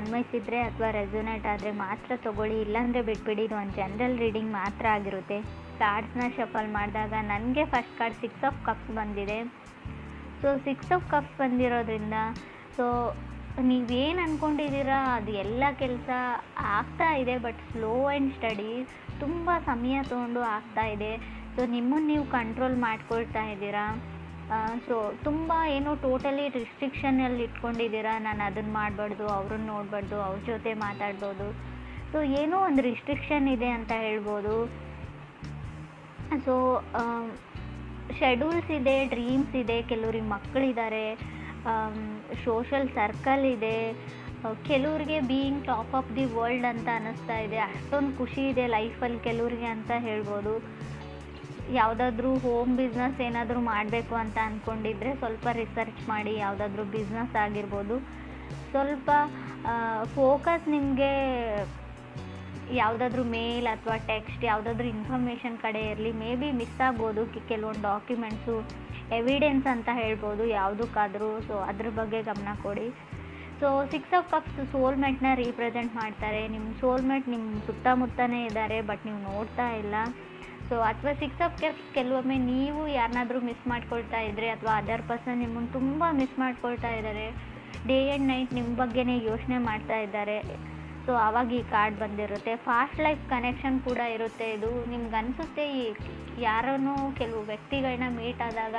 ಅನ್ವಯಿಸಿದರೆ ಅಥವಾ ರೆಸೊನೇಟ್ ಆದರೆ ಮಾತ್ರ ತೊಗೊಳ್ಳಿ, ಇಲ್ಲಾಂದರೆ ಬಿಟ್ಬಿಡಿ. ಇದು ಒಂದು ಜನರಲ್ ರೀಡಿಂಗ್ ಮಾತ್ರ ಆಗಿರುತ್ತೆ. ಕಾರ್ಡ್ಸ್ನ ಶಫಲ್ ಮಾಡಿದಾಗ ನನಗೆ ಫಸ್ಟ್ ಕಾರ್ಡ್ 6 ಆಫ್ ಕಪ್ಸ್ ಬಂದಿದೆ. ಸೊ 6 ಆಫ್ ಕಪ್ಸ್ ಬಂದಿರೋದ್ರಿಂದ ಸೊ ನೀವೇನು ಅಂದ್ಕೊಂಡಿದ್ದೀರಾ ಅದು ಎಲ್ಲ ಕೆಲಸ ಆಗ್ತಾ ಇದೆ, ಬಟ್ ಸ್ಲೋ ಆ್ಯಂಡ್ ಸ್ಟಡಿ, ತುಂಬ ಸಮಯ ತೊಗೊಂಡು ಆಗ್ತಾ ಇದೆ. ಸೊ ನಿಮ್ಮನ್ನು ನೀವು ಕಂಟ್ರೋಲ್ ಮಾಡ್ಕೊಳ್ತಾ ಇದ್ದೀರಾ. ಸೊ ತುಂಬ ಏನೋ ಟೋಟಲಿ ರಿಸ್ಟ್ರಿಕ್ಷನಲ್ಲಿ ಇಟ್ಕೊಂಡಿದ್ದೀರಾ. ನಾನು ಅದನ್ನು ಮಾಡಬಾರ್ದು, ಅವ್ರನ್ನ ನೋಡಬಾರ್ದು, ಅವ್ರ ಜೊತೆ ಮಾತಾಡ್ಬೋದು. ಸೊ ಏನೋ ಒಂದು ರಿಸ್ಟ್ರಿಕ್ಷನ್ ಇದೆ ಅಂತ ಹೇಳ್ಬೋದು. ಸೊ ಶೆಡ್ಯೂಲ್ಸ್ ಇದೆ, ಡ್ರೀಮ್ಸ್ ಇದೆ, ಕೆಲವ್ರಿಗೆ ಮಕ್ಕಳಿದ್ದಾರೆ, ಸೋಷಲ್ ಸರ್ಕಲ್ ಇದೆ, ಕೆಲವ್ರಿಗೆ being top of the world ಅಂತ ಅನ್ನಿಸ್ತಾ ಇದೆ. ಅಷ್ಟೊಂದು ಖುಷಿ ಇದೆ ಲೈಫಲ್ಲಿ ಕೆಲವ್ರಿಗೆ ಅಂತ ಹೇಳ್ಬೋದು. ಯಾವುದಾದ್ರೂ ಹೋಮ್ ಬಿಸ್ನೆಸ್ ಏನಾದರೂ ಮಾಡಬೇಕು ಅಂತ ಅಂದ್ಕೊಂಡಿದ್ರೆ ಸ್ವಲ್ಪ ರಿಸರ್ಚ್ ಮಾಡಿ. ಯಾವುದಾದ್ರೂ ಬಿಸ್ನೆಸ್ ಆಗಿರ್ಬೋದು, ಸ್ವಲ್ಪ ಫೋಕಸ್ ನಿಮಗೆ ಯಾವುದಾದ್ರೂ ಮೇಲ್ ಅಥವಾ ಟೆಕ್ಸ್ಟ್ ಯಾವುದಾದ್ರೂ ಇನ್ಫಾರ್ಮೇಷನ್ ಕಡೆ ಇರಲಿ. ಮೇ ಬಿ ಮಿಸ್ ಆಗ್ಬೋದು ಕೆಲವೊಂದು ಡಾಕ್ಯುಮೆಂಟ್ಸು, ಎವಿಡೆನ್ಸ್ ಅಂತ ಹೇಳ್ಬೋದು ಯಾವುದಕ್ಕಾದರೂ. ಸೊ ಅದ್ರ ಬಗ್ಗೆ ಗಮನ ಕೊಡಿ. ಸೊ 6 ಆಫ್ ಕಪ್ಸ್ ಸೋಲ್ಮೇಟ್ನ ರೀಪ್ರೆಸೆಂಟ್ ಮಾಡ್ತಾರೆ. ನಿಮ್ಮ ಸೋಲ್ಮೇಟ್ ನಿಮ್ಮ ಸುತ್ತಮುತ್ತನೇ ಇದ್ದಾರೆ, ಬಟ್ ನೀವು ನೋಡ್ತಾ ಇಲ್ಲ. ಸೊ ಅಥವಾ 6 ಆಫ್ ಕಪ್ಸ್ ಕೆಲವೊಮ್ಮೆ ನೀವು ಯಾರನ್ನಾದ್ರೂ ಮಿಸ್ ಮಾಡ್ಕೊಳ್ತಾ ಇದ್ದರೆ ಅಥವಾ ಅದರ್ ಪರ್ಸನ್ ನಿಮ್ಮನ್ನು ತುಂಬ ಮಿಸ್ ಮಾಡ್ಕೊಳ್ತಾ ಇದ್ದಾರೆ, ಡೇ ಆ್ಯಂಡ್ ನೈಟ್ ನಿಮ್ಮ ಬಗ್ಗೆನೇ ಯೋಚನೆ ಮಾಡ್ತಾ ಇದ್ದಾರೆ. ಸೊ ಆವಾಗ ಈ ಕಾರ್ಡ್ ಬಂದಿರುತ್ತೆ. ಫಾಸ್ಟ್ ಲೈಫ್ ಕನೆಕ್ಷನ್ ಕೂಡ ಇರುತ್ತೆ. ಇದು ನಿಮ್ಗೆ ಅನಿಸುತ್ತೆ ಯಾರನ್ನೋ ಕೆಲವು ವ್ಯಕ್ತಿಗಳನ್ನ ಮೀಟ್ ಆದಾಗ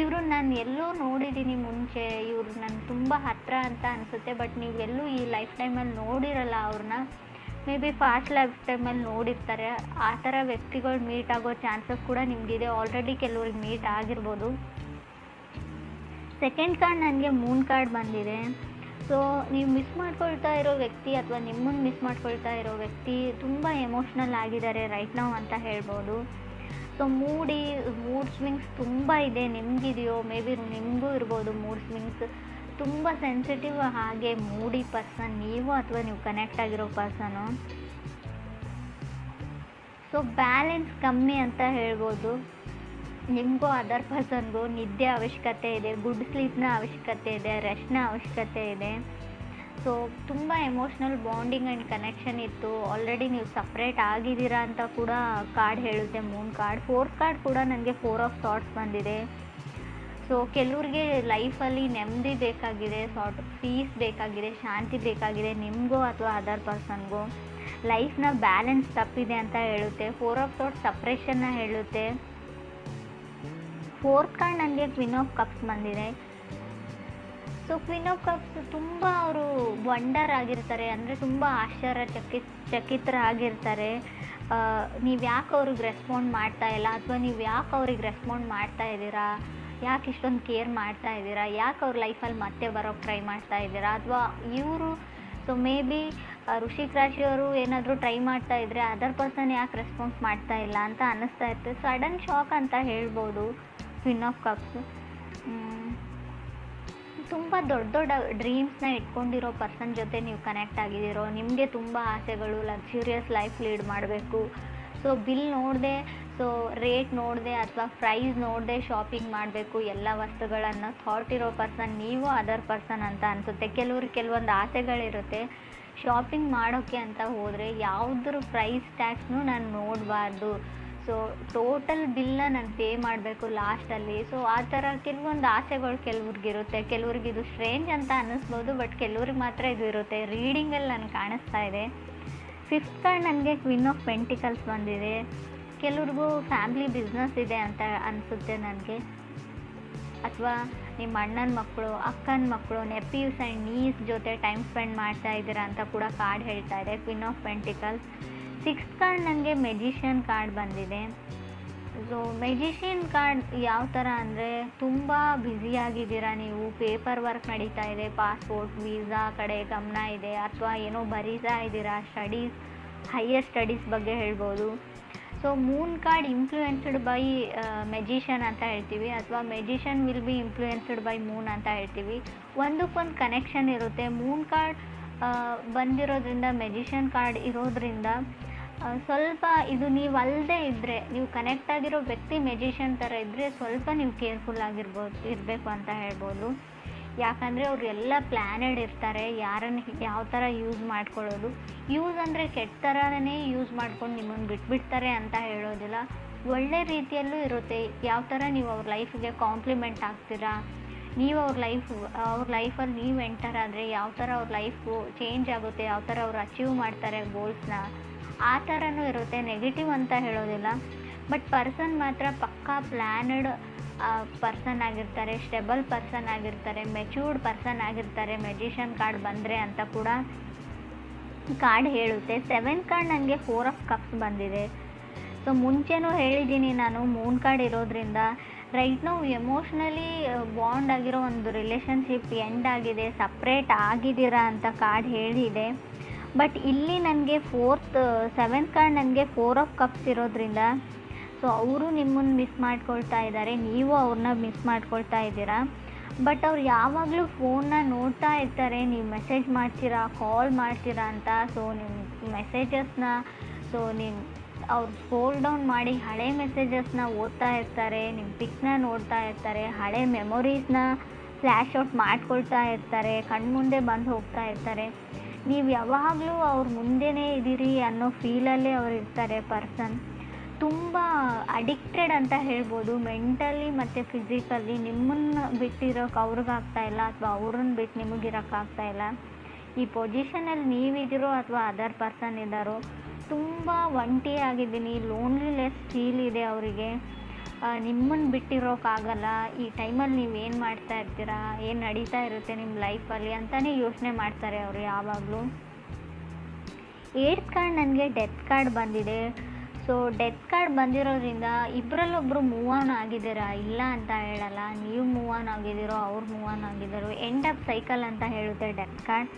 ಇವರು ನಾನು ಎಲ್ಲೋ ನೋಡಿದ್ದೀನಿ ಮುಂಚೆ, ಇವರು ನನ್ನ ತುಂಬ ಹತ್ತಿರ ಅಂತ ಅನಿಸುತ್ತೆ, ಬಟ್ ನೀವು ಎಲ್ಲೂ ಈ ಲೈಫ್ ಟೈಮಲ್ಲಿ ನೋಡಿರಲ್ಲ ಅವ್ರನ್ನ. ಮೇ ಬಿ ಫಾಸ್ಟ್ ಲೈಫ್ ಟೈಮಲ್ಲಿ ನೋಡಿರ್ತಾರೆ. ಆ ಥರ ವ್ಯಕ್ತಿಗಳು ಮೀಟ್ ಆಗೋ ಚಾನ್ಸಸ್ ಕೂಡ ನಿಮಗಿದೆ. ಆಲ್ರೆಡಿ ಕೆಲವ್ರಿಗೆ ಮೀಟ್ ಆಗಿರ್ಬೋದು. ಸೆಕೆಂಡ್ ಕಾರ್ಡ್ ನನಗೆ ಮೂನ್ ಕಾರ್ಡ್ ಬಂದಿದೆ. ಸೊ ನೀವು ಮಿಸ್ ಮಾಡ್ಕೊಳ್ತಾ ಇರೋ ವ್ಯಕ್ತಿ ಅಥವಾ ನಿಮ್ಮನ್ನು ಮಿಸ್ ಮಾಡ್ಕೊಳ್ತಾ ಇರೋ ವ್ಯಕ್ತಿ ತುಂಬ ಎಮೋಷ್ನಲ್ ಆಗಿದ್ದಾರೆ ರೈಟ್ ನಾವು ಅಂತ ಹೇಳ್ಬೋದು. ಸೊ ಮೂಡ್ ಸ್ವಿಂಗ್ಸ್ ತುಂಬ ಇದೆ. ನಿಮಗಿದೆಯೋ, ಮೇ ಬಿ ನಿಮಗೂ ಇರ್ಬೋದು ಮೂಡ್ ಸ್ವಿಂಗ್ಸ್. ತುಂಬ ಸೆನ್ಸಿಟಿವ್ ಹಾಗೆ ಮೂಡಿ ಪರ್ಸನ್ ನೀವು ಅಥವಾ ನೀವು ಕನೆಕ್ಟ್ ಆಗಿರೋ ಪರ್ಸನು. ಸೊ ಬ್ಯಾಲೆನ್ಸ್ ಕಮ್ಮಿ ಅಂತ ಹೇಳ್ಬೋದು. ನಿಮಗೂ ಅದರ್ ಪರ್ಸನ್ಗೂ ನಿದ್ದೆ ಅವಶ್ಯಕತೆ ಇದೆ, ಗುಡ್ ಸ್ಲೀಪ್ನ ಅವಶ್ಯಕತೆ ಇದೆ, ರೆಸ್ಟ್ನ ಅವಶ್ಯಕತೆ ಇದೆ. ಸೊ ತುಂಬ ಎಮೋಷ್ನಲ್ ಬಾಂಡಿಂಗ್ ಆ್ಯಂಡ್ ಕನೆಕ್ಷನ್ ಇತ್ತು. ಆಲ್ರೆಡಿ ನೀವು ಸಪ್ರೇಟ್ ಆಗಿದ್ದೀರಾ ಅಂತ ಕೂಡ ಕಾರ್ಡ್ ಹೇಳುತ್ತೆ ಮೂನ್ ಕಾರ್ಡ್. 4th ಕಾರ್ಡ್ ಕೂಡ ನನಗೆ 4 ಆಫ್ ಸಾರ್ಟ್ಸ್ ಬಂದಿದೆ. ಸೊ ಕೆಲವ್ರಿಗೆ ಲೈಫಲ್ಲಿ ನೆಮ್ಮದಿ ಬೇಕಾಗಿದೆ, ಸಾರ್ಟ್ ಪೀಸ್ ಬೇಕಾಗಿದೆ, ಶಾಂತಿ ಬೇಕಾಗಿದೆ, ನಿಮಗೂ ಅಥವಾ ಅದರ್ ಪರ್ಸನ್ಗೂ. ಲೈಫ್ನ ಬ್ಯಾಲೆನ್ಸ್ ತಪ್ಪಿದೆ ಅಂತ ಹೇಳುತ್ತೆ. 4 ಆಫ್ ಸಾರ್ಟ್ಸ್ ಸಪ್ರೇಷನ್ನ ಹೇಳುತ್ತೆ. 4th ಕಾರ್ಡ್ ನನಗೆ ಕ್ವೀನ್ ಆಫ್ ಕಪ್ಸ್ ಬಂದಿದೆ. ಸೊ ಕ್ವೀನ್ ಆಫ್ ಕಪ್ಸ್ ತುಂಬ ಅವರು ವಂಡರ್ ಆಗಿರ್ತಾರೆ, ಅಂದರೆ ತುಂಬ ಚಕಿತರಾಗಿರ್ತಾರೆ. ನೀವು ಯಾಕೆ ಅವ್ರಿಗೆ ರೆಸ್ಪಾಂಡ್ ಮಾಡ್ತಾ ಇಲ್ಲ, ಅಥವಾ ನೀವು ಯಾಕೆ ಅವ್ರಿಗೆ ರೆಸ್ಪಾಂಡ್ ಮಾಡ್ತಾ ಇದ್ದೀರಾ, ಯಾಕೆ ಇಷ್ಟೊಂದು ಕೇರ್ ಮಾಡ್ತಾ ಇದ್ದೀರಾ, ಯಾಕೆ ಅವ್ರ ಲೈಫಲ್ಲಿ ಮತ್ತೆ ಬರೋಕ್ಕೆ ಟ್ರೈ ಮಾಡ್ತಾ ಇದ್ದೀರಾ, ಅಥವಾ ಇವರು ಸೊ ಮೇ ಬಿ ವೃಶ್ಚಿಕ ರಾಶಿಯವರು ಏನಾದರೂ ಟ್ರೈ ಮಾಡ್ತಾ ಇದ್ದರೆ ಅದರ್ ಪರ್ಸನ್ ಯಾಕೆ ರೆಸ್ಪಾನ್ಸ್ ಮಾಡ್ತಾ ಇಲ್ಲ ಅಂತ ಅನ್ನಿಸ್ತಾ ಇರ್ತದೆ. ಸಡನ್ ಶಾಕ್ ಅಂತ ಹೇಳ್ಬೋದು ಕ್ವೀನ್ ಆಫ್ ಕಪ್ಸ್. ತುಂಬ ದೊಡ್ಡ ಡ್ರೀಮ್ಸ್ನ ಇಟ್ಕೊಂಡಿರೋ ಪರ್ಸನ್ ಜೊತೆ ನೀವು ಕನೆಕ್ಟ್ ಆಗಿದ್ದೀರೋ. ನಿಮಗೆ ತುಂಬ ಆಸೆಗಳು, ಲಕ್ಸುರಿಯಸ್ ಲೈಫ್ ಲೀಡ್ ಮಾಡಬೇಕು. ಸೊ ಬಿಲ್ ನೋಡಿದೆ, ಸೊ ರೇಟ್ ನೋಡಿದೆ ಅಥವಾ ಪ್ರೈಸ್ ನೋಡಿದೆ ಶಾಪಿಂಗ್ ಮಾಡಬೇಕು ಎಲ್ಲ ವಸ್ತುಗಳನ್ನು ಥಾಟ್ ಇರೋ ಪರ್ಸನ್ ನೀವು ಅದರ್ ಪರ್ಸನ್ ಅಂತ ಅನಿಸುತ್ತೆ. ಕೆಲವೊಂದು ಆಸೆಗಳಿರುತ್ತೆ. ಶಾಪಿಂಗ್ ಮಾಡೋಕ್ಕೆ ಅಂತ ಹೋದರೆ ಯಾವುದ್ರ ಪ್ರೈಸ್ ಟ್ಯಾಕ್ಸ್ನೂ ನಾನು ನೋಡಬಾರ್ದು. ಸೊ ಟೋಟಲ್ ಬಿಲ್ನ ನಾನು ಪೇ ಮಾಡಬೇಕು ಲಾಸ್ಟಲ್ಲಿ. ಸೊ ಆ ಥರ ಕೆಲವೊಂದು ಆಸೆಗಳು ಕೆಲವ್ರಿಗಿರುತ್ತೆ. ಕೆಲವ್ರಿಗೆ ಇದು ಸ್ಟ್ರೇಂಜ್ ಅಂತ ಅನ್ನಿಸ್ಬೋದು, ಬಟ್ ಕೆಲವ್ರಿಗೆ ಮಾತ್ರ ಇದು ಇರುತ್ತೆ. ರೀಡಿಂಗಲ್ಲಿ ನನಗೆ ಕಾಣಿಸ್ತಾ ಇದೆ. 5th ಕಾರ್ಡ್ ನನಗೆ ಕ್ವೀನ್ ಆಫ್ ಪೆಂಟಿಕಲ್ಸ್ ಬಂದಿದೆ. ಕೆಲವ್ರಿಗೂ ಫ್ಯಾಮ್ಲಿ ಬಿಸ್ನೆಸ್ ಇದೆ ಅಂತ ಅನಿಸುತ್ತೆ ನನಗೆ, ಅಥವಾ ನಿಮ್ಮ ಅಣ್ಣನ ಮಕ್ಕಳು, ಅಕ್ಕನ ಮಕ್ಕಳು, ನೆಪ್ಯೂಸ್ ಆ್ಯಂಡ್ ನೀಸ್ ಜೊತೆ ಟೈಮ್ ಸ್ಪೆಂಡ್ ಮಾಡ್ತಾ ಇದ್ದೀರಾ ಅಂತ ಕೂಡ ಕಾರ್ಡ್ ಹೇಳ್ತಾ ಇದೆ queen of pentacles. 6th card ನನಗೆ ಮೆಜಿಷಿಯನ್ ಕಾರ್ಡ್ ಬಂದಿದೆ. ಸೊ ಮೆಜಿಷಿಯನ್ ಕಾರ್ಡ್ ಯಾವ ಥರ ಅಂದರೆ ತುಂಬ ಬ್ಯುಸಿಯಾಗಿದ್ದೀರಾ ನೀವು, ಪೇಪರ್ ವರ್ಕ್ ನಡೀತಾ ಇದೆ, ಪಾಸ್ಪೋರ್ಟ್ ವೀಸಾ ಕಡೆ ಗಮನ ಇದೆ, ಅಥವಾ ಏನೋ ಬರೀತಾ ಇದ್ದೀರಾ, ಸ್ಟಡೀಸ್, ಹೈಯರ್ ಸ್ಟಡೀಸ್ ಬಗ್ಗೆ ಹೇಳ್ಬೋದು. So Moon card influenced by magician ಅಂತ ಹೇಳ್ತೀವಿ, ಅಥವಾ magician will be influenced by Moon ಅಂತ ಹೇಳ್ತೀವಿ. ಒಂದಕ್ಕೊಂದು ಕನೆಕ್ಷನ್ ಇರುತ್ತೆ. ಮೂನ್ ಕಾರ್ಡ್ ಬಂದಿರೋದ್ರಿಂದ, ಮೆಜಿಷಿಯನ್ ಕಾರ್ಡ್ ಇರೋದ್ರಿಂದ ಸ್ವಲ್ಪ ಇದು ನೀವು ಅಲ್ಲದೆ ಇದ್ದರೆ, ನೀವು ಕನೆಕ್ಟ್ ಆಗಿರೋ ವ್ಯಕ್ತಿ ಮೆಜಿಷಿಯನ್ ಥರ ಇದ್ದರೆ ಸ್ವಲ್ಪ ನೀವು ಕೇರ್ಫುಲ್ ಇರಬೇಕು ಅಂತ ಹೇಳ್ಬೋದು. ಯಾಕಂದರೆ ಅವ್ರು ಎಲ್ಲ ಪ್ಲ್ಯಾನೆಡ್ ಇರ್ತಾರೆ, ಯಾರನ್ನು ಯಾವ ಥರ ಯೂಸ್ ಮಾಡ್ಕೊಳ್ಳೋದು. ಯೂಸ್ ಅಂದರೆ ಕೆಟ್ಟ ಥರನೇ ಯೂಸ್ ಮಾಡ್ಕೊಂಡು ನಿಮ್ಮನ್ನು ಬಿಟ್ಬಿಡ್ತಾರೆ ಅಂತ ಹೇಳೋದಿಲ್ಲ, ಒಳ್ಳೆ ರೀತಿಯಲ್ಲೂ ಇರುತ್ತೆ. ಯಾವ ಥರ ನೀವು ಅವ್ರ ಲೈಫಿಗೆ ಕಾಂಪ್ಲಿಮೆಂಟ್ ಆಗ್ತೀರಾ, ನೀವು ಅವ್ರ ಲೈಫಲ್ಲಿ ನೀವು ಎಂಟರ್ ಆದರೆ ಯಾವ ಥರ ಅವ್ರ ಲೈಫು ಚೇಂಜ್ ಆಗುತ್ತೆ, ಯಾವ ಥರ ಅವ್ರು ಅಚೀವ್ ಮಾಡ್ತಾರೆ ಗೋಲ್ಸ್ನ, ಆ ಥರನೂ ಇರುತ್ತೆ. ನೆಗೆಟಿವ್ ಅಂತ ಹೇಳೋದಿಲ್ಲ. ಬಟ್ ಪರ್ಸನ್ ಮಾತ್ರ ಪಕ್ಕಾ ಪ್ಲ್ಯಾನಡ್ ಪರ್ಸನ್ ಆಗಿರ್ತಾರೆ, ಸ್ಟೆಬಲ್ ಪರ್ಸನ್ ಆಗಿರ್ತಾರೆ, ಮೆಚ್ಯೂರ್ಡ್ ಪರ್ಸನ್ ಆಗಿರ್ತಾರೆ. ಮೆಜಿಷಿಯನ್ ಕಾರ್ಡ್ ಬಂದರೆ ಅಂತ ಕೂಡ ಕಾರ್ಡ್ ಹೇಳುತ್ತೆ. 7 ಕಾರ್ಡ್ ನನಗೆ 4 ಆಫ್ ಕಪ್ಸ್ ಬಂದಿದೆ. ಸೊ ಮುಂಚೆನೂ ಹೇಳಿದ್ದೀನಿ ನಾನು, ಮೂನ್ ಕಾರ್ಡ್ ಇರೋದ್ರಿಂದ ರೈಟ್ ನಾವು ಎಮೋಷ್ನಲಿ ಬಾಂಡ್ ಆಗಿರೋ ಒಂದು ರಿಲೇಷನ್ಶಿಪ್ ಎಂಡ್ ಆಗಿದೆ, ಸಪ್ರೇಟ್ ಆಗಿದ್ದೀರಾ ಅಂತ ಕಾರ್ಡ್ ಹೇಳಿದೆ. ಬಟ್ ಇಲ್ಲಿ ನನಗೆ 7th ಕಾರ್ಡ್ ನನಗೆ 4 ಆಫ್ ಕಪ್ಸ್ ಇರೋದ್ರಿಂದ ಸೊ ಅವರು ನಿಮ್ಮನ್ನು ಮಿಸ್ ಮಾಡ್ಕೊಳ್ತಾ ಇದ್ದಾರೆ, ನೀವು ಅವ್ರನ್ನ ಮಿಸ್ ಮಾಡ್ಕೊಳ್ತಾ ಇದ್ದೀರಾ. ಬಟ್ ಅವ್ರು ಯಾವಾಗಲೂ ಫೋನ್ನ ನೋಡ್ತಾ ಇರ್ತಾರೆ, ನೀವು ಮೆಸೇಜ್ ಮಾಡ್ತೀರಾ, ಕಾಲ್ ಮಾಡ್ತೀರಾ ಅಂತ. ಸೊ ನಿಮ್ಮ ಮೆಸೇಜಸ್ನ ಅವ್ರು ಸ್ಕ್ರೋಲ್ ಡೌನ್ ಮಾಡಿ ಹಳೆ ಮೆಸೇಜಸ್ನ ಓದ್ತಾ ಇರ್ತಾರೆ, ನಿಮ್ಮ ಪಿಕ್ನ ನೋಡ್ತಾ ಇರ್ತಾರೆ, ಹಳೆ ಮೆಮೊರೀಸ್ನ ಫ್ಲ್ಯಾಶ್ ಔಟ್ ಮಾಡ್ಕೊಳ್ತಾ ಇರ್ತಾರೆ, ಕಣ್ಮುಂದೆ ಬಂದು ಹೋಗ್ತಾ ಇರ್ತಾರೆ. ನೀವು ಯಾವಾಗಲೂ ಅವ್ರ ಮುಂದೆನೇ ಇದ್ದೀರಿ ಅನ್ನೋ ಫೀಲಲ್ಲೇ ಅವ್ರು ಇರ್ತಾರೆ. ಪರ್ಸನ್ ತುಂಬ ಅಡಿಕ್ಟೆಡ್ ಅಂತ ಹೇಳ್ಬೋದು, ಮೆಂಟಲಿ ಮತ್ತು ಫಿಸಿಕಲಿ. ನಿಮ್ಮನ್ನು ಬಿಟ್ಟಿರೋಕೆ ಅವ್ರಿಗಾಗ್ತಾಯಿಲ್ಲ, ಅಥವಾ ಅವ್ರನ್ನ ಬಿಟ್ಟು ನಿಮಗಿರೋಕ್ಕಾಗ್ತಾಯಿಲ್ಲ. ಈ ಪೊಸಿಷನಲ್ಲಿ ನೀವಿದ್ದೀರೋ ಅಥವಾ ಅದರ್ ಪರ್ಸನ್ ಇದ್ದಾರೋ, ತುಂಬ ಒಂಟಿ ಆಗಿದ್ದೀನಿ, ಲೋನ್ಲಿನೆಸ್ ಫೀಲ್ ಇದೆ ಅವರಿಗೆ, ನಿಮ್ಮನ್ನು ಬಿಟ್ಟಿರೋಕ್ಕಾಗಲ್ಲ. ಈ ಟೈಮಲ್ಲಿ ನೀವು ಏನು ಮಾಡ್ತಾ ಇರ್ತೀರಾ, ಏನು ನಡೀತಾ ಇರುತ್ತೆ ನಿಮ್ಮ ಲೈಫಲ್ಲಿ ಅಂತಲೇ ಯೋಚನೆ ಮಾಡ್ತಾರೆ ಅವರು ಯಾವಾಗಲೂ. 8th ಕಾರ್ಡ್ ನನಗೆ ಡೆತ್ ಕಾರ್ಡ್ ಬಂದಿದೆ. ಸೊ ಡೆತ್ ಕಾರ್ಡ್ ಬಂದಿರೋದ್ರಿಂದ ಇಬ್ಬರಲ್ಲೊಬ್ಬರು ಮೂವ್ ಆನ್ ಆಗಿದ್ದೀರಾ, ಇಲ್ಲ ಅಂತ ಹೇಳಲ್ಲ. ನೀವು ಮೂವ್ ಆನ್ ಆಗಿದ್ದೀರೋ, ಅವ್ರು ಮೂವ್ ಆನ್ ಆಗಿದ್ದಾರೋ, ಎಂಡ್ ಆಫ್ ಸೈಕಲ್ ಅಂತ ಹೇಳುತ್ತೆ ಡೆತ್ ಕಾರ್ಡ್.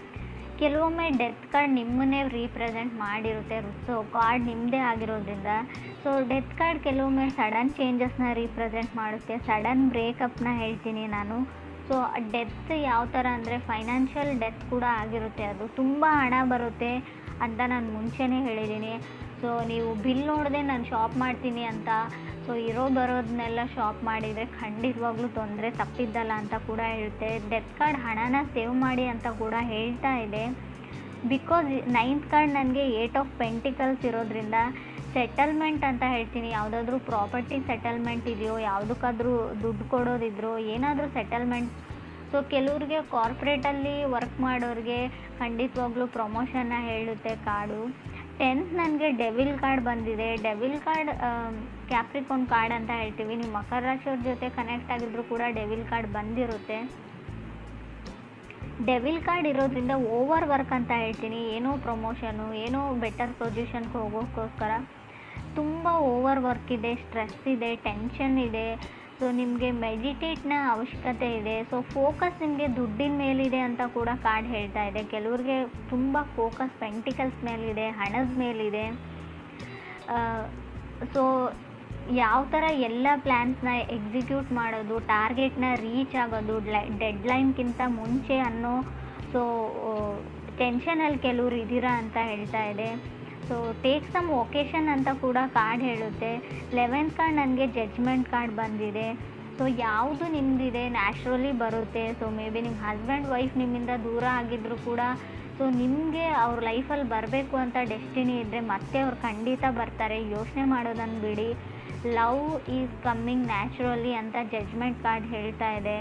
ಕೆಲವೊಮ್ಮೆ ಡೆತ್ ಕಾರ್ಡ್ ನಿಮ್ಮನ್ನೇ ರೀಪ್ರೆಸೆಂಟ್ ಮಾಡಿರುತ್ತೆ. ಸೊ ಕಾರ್ಡ್ ನಿಮ್ಮದೇ ಆಗಿರೋದ್ರಿಂದ ಸೊ ಡೆತ್ ಕಾರ್ಡ್ ಕೆಲವೊಮ್ಮೆ ಸಡನ್ ಚೇಂಜಸ್ನ ರೀಪ್ರೆಸೆಂಟ್ ಮಾಡುತ್ತೆ, ಸಡನ್ ಬ್ರೇಕಪ್ನ ಹೇಳ್ತೀನಿ ನಾನು. ಸೊ ಡೆತ್ ಯಾವ ಥರ ಅಂದರೆ ಫೈನಾನ್ಷಿಯಲ್ ಡೆತ್ ಕೂಡ ಆಗಿರುತ್ತೆ, ಅದು ತುಂಬ ಹಣ ಬರುತ್ತೆ ಅಂತ ನಾನು ಮುಂಚೆನೇ ಹೇಳಿದ್ದೀನಿ. ಸೊ ನೀವು ಬಿಲ್ ನೋಡದೆ ನಾನು ಶಾಪ್ ಮಾಡ್ತೀನಿ ಅಂತ ಸೊ ಬರೋದನ್ನೆಲ್ಲ ಶಾಪ್ ಮಾಡಿದರೆ ಖಂಡಿತವಾಗ್ಲೂ ತೊಂದರೆ ತಪ್ಪಿದ್ದಲ್ಲ ಅಂತ ಕೂಡ ಹೇಳುತ್ತೆ. ಡೆತ್ ಕಾರ್ಡ್ ಹಣನ ಸೇವ್ ಮಾಡಿ ಅಂತ ಕೂಡ ಹೇಳ್ತಾ ಇದೆ. ಬಿಕಾಸ್ 9th ಕಾರ್ಡ್ ನನಗೆ 8 ಆಫ್ ಪೆಂಟಿಕಲ್ಸ್ ಇರೋದ್ರಿಂದ ಸೆಟಲ್ಮೆಂಟ್ ಅಂತ ಹೇಳ್ತೀನಿ. ಯಾವುದಾದ್ರೂ ಪ್ರಾಪರ್ಟಿ ಸೆಟಲ್ಮೆಂಟ್ ಇದೆಯೋ, ಯಾವುದಕ್ಕಾದ್ರೂ ದುಡ್ಡು ಕೊಡೋದಿದ್ರೋ, ಏನಾದರೂ ಸೆಟಲ್ಮೆಂಟ್. ಸೊ ಕೆಲವ್ರಿಗೆ ಕಾರ್ಪೊರೇಟಲ್ಲಿ ವರ್ಕ್ ಮಾಡೋರಿಗೆ ಖಂಡಿತವಾಗ್ಲೂ ಪ್ರಮೋಷನ್ನ ಹೇಳುತ್ತೆ ಕಾರ್ಡು. 10th ನನಗೆ ಡೆವಿಲ್ ಕಾರ್ಡ್ ಬಂದಿದೆ. ಡೆವಿಲ್ ಕಾರ್ಡ್ ಕ್ಯಾಪ್ರಿಕಾನ್ ಕಾರ್ಡ್ ಅಂತ ಹೇಳ್ತೀವಿ. ನೀವು ಮಕರ ರಾಶಿಯವ್ರ ಜೊತೆ ಕನೆಕ್ಟ್ ಆಗಿದ್ರು ಕೂಡ ಡೆವಿಲ್ ಕಾರ್ಡ್ ಬಂದಿರುತ್ತೆ. ಡೆವಿಲ್ ಕಾರ್ಡ್ ಇರೋದ್ರಿಂದ ಓವರ್ ವರ್ಕ್ ಅಂತ ಹೇಳ್ತೀನಿ. ಏನೋ ಪ್ರಮೋಷನು, ಏನೋ ಬೆಟರ್ ಪೊಸಿಷನ್ಗೆ ಹೋಗೋಕ್ಕೋಸ್ಕರ ತುಂಬ ಓವರ್ ವರ್ಕ್ ಇದೆ, ಸ್ಟ್ರೆಸ್ ಇದೆ, ಟೆನ್ಷನ್ ಇದೆ. ಸೊ ನಿಮಗೆ ಮೆಡಿಟೇಟ್ನ ಅವಶ್ಯಕತೆ ಇದೆ. ಸೊ ಫೋಕಸ್ ನಿಮಗೆ ದುಡ್ಡಿನ ಮೇಲಿದೆ ಅಂತ ಕೂಡ ಕಾರ್ಡ್ ಹೇಳ್ತಾ ಇದೆ. ಕೆಲವ್ರಿಗೆ ತುಂಬ ಫೋಕಸ್ ಪೆಂಟಿಕಲ್ಸ್ ಮೇಲಿದೆ, ಹಣದ ಮೇಲಿದೆ. ಸೊ ಯಾವ ಥರ ಎಲ್ಲ ಪ್ಲ್ಯಾನ್ಸ್ನ ಎಕ್ಸಿಕ್ಯೂಟ್ ಮಾಡೋದು, ಟಾರ್ಗೆಟ್ನ ರೀಚ್ ಆಗೋದು ಡೆಡ್ಲೈನ್ಗಿಂತ ಮುಂಚೆ ಅನ್ನೋ ಸೊ ಟೆನ್ಷನಲ್ಲಿ ಕೆಲವ್ರು ಇದ್ದೀರಾ ಅಂತ ಹೇಳ್ತಾ ಇದೆ. ಸೊ ಟೇಕ್ ಸಮ್ ಒಕೇಶನ್ ಅಂತ ಕೂಡ ಕಾರ್ಡ್ ಹೇಳುತ್ತೆ. 11th ಕಾರ್ಡ್ ನನಗೆ ಜಡ್ಜ್ಮೆಂಟ್ ಕಾರ್ಡ್ ಬಂದಿದೆ. ಸೊ ಯಾವುದು ನಿಮ್ಮದಿದೆ ನ್ಯಾಚುರಲಿ ಬರುತ್ತೆ. ಸೊ ಮೇ ಬಿ ನಿಮ್ಮ ಹಸ್ಬೆಂಡ್ ವೈಫ್ ನಿಮ್ಮಿಂದ ದೂರ ಆಗಿದ್ದರೂ ಕೂಡ ಸೊ ನಿಮಗೆ ಅವ್ರ ಲೈಫಲ್ಲಿ ಬರಬೇಕು ಅಂತ ಡೆಸ್ಟಿನಿ ಇದ್ದರೆ ಮತ್ತೆ ಅವ್ರು ಖಂಡಿತ ಬರ್ತಾರೆ, ಯೋಚನೆ ಮಾಡೋದನ್ನು ಬಿಡಿ. ಲವ್ ಈಸ್ ಕಮ್ಮಿಂಗ್ ನ್ಯಾಚುರಲಿ ಅಂತ ಜಡ್ಜ್ಮೆಂಟ್ ಕಾರ್ಡ್ ಹೇಳ್ತಾ ಇದೆ.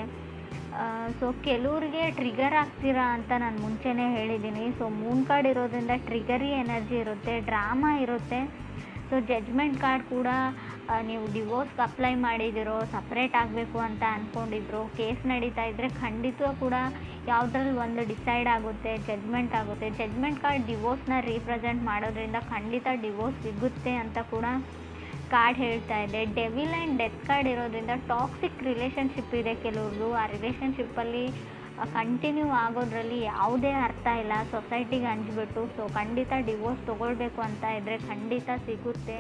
ಸೊ ಕೆಲವ್ರಿಗೆ ಟ್ರಿಗರ್ ಆಗ್ತೀರಾ ಅಂತ ನಾನು ಮುಂಚೆನೇ ಹೇಳಿದ್ದೀನಿ. ಸೊ ಮೂನ್ ಕಾರ್ಡ್ ಇರೋದ್ರಿಂದ ಟ್ರಿಗರಿ ಎನರ್ಜಿ ಇರುತ್ತೆ, ಡ್ರಾಮಾ ಇರುತ್ತೆ. ಸೊ ಜಡ್ಜ್ಮೆಂಟ್ ಕಾರ್ಡ್ ಕೂಡ ನೀವು ಡಿವೋರ್ಸ್ಗೆ ಅಪ್ಲೈ ಮಾಡಿದಿರೋ, ಸಪ್ರೇಟ್ ಆಗಬೇಕು ಅಂತ ಅಂದ್ಕೊಂಡಿದ್ರು, ಕೇಸ್ ನಡೀತಾ ಇದ್ದರೆ ಖಂಡಿತ ಕೂಡ ಯಾವುದ್ರಲ್ಲಿ ಒಂದು ಡಿಸೈಡ್ ಆಗುತ್ತೆ, ಜಡ್ಜ್ಮೆಂಟ್ ಆಗುತ್ತೆ. ಜಡ್ಜ್ಮೆಂಟ್ ಕಾರ್ಡ್ ಡಿವೋರ್ಸ್ನ ರೀಪ್ರೆಸೆಂಟ್ ಮಾಡೋದ್ರಿಂದ ಖಂಡಿತ ಡಿವೋರ್ಸ್ ಸಿಗುತ್ತೆ ಅಂತ ಕೂಡ ಕಾರ್ಡ್ ಹೇಳ್ತಾ ಇದೆ. ಡೆವಿಲ್ ಆ್ಯಂಡ್ ಡೆತ್ ಕಾರ್ಡ್ ಇರೋದ್ರಿಂದ ಟಾಕ್ಸಿಕ್ ರಿಲೇಷನ್ಶಿಪ್ ಇದೆ ಕೆಲವ್ರದ್ದು. ಆ ರಿಲೇಷನ್ಶಿಪ್ಪಲ್ಲಿ ಕಂಟಿನ್ಯೂ ಆಗೋದ್ರಲ್ಲಿ ಯಾವುದೇ ಅರ್ಥ ಇಲ್ಲ, ಸೊಸೈಟಿಗೆ ಹಂಚ್ಬಿಟ್ಟು. ಸೊ ಖಂಡಿತ ಡಿವೋರ್ಸ್ ತೊಗೊಳ್ಬೇಕು ಅಂತ ಇದ್ದರೆ ಖಂಡಿತ ಸಿಗುತ್ತೆ.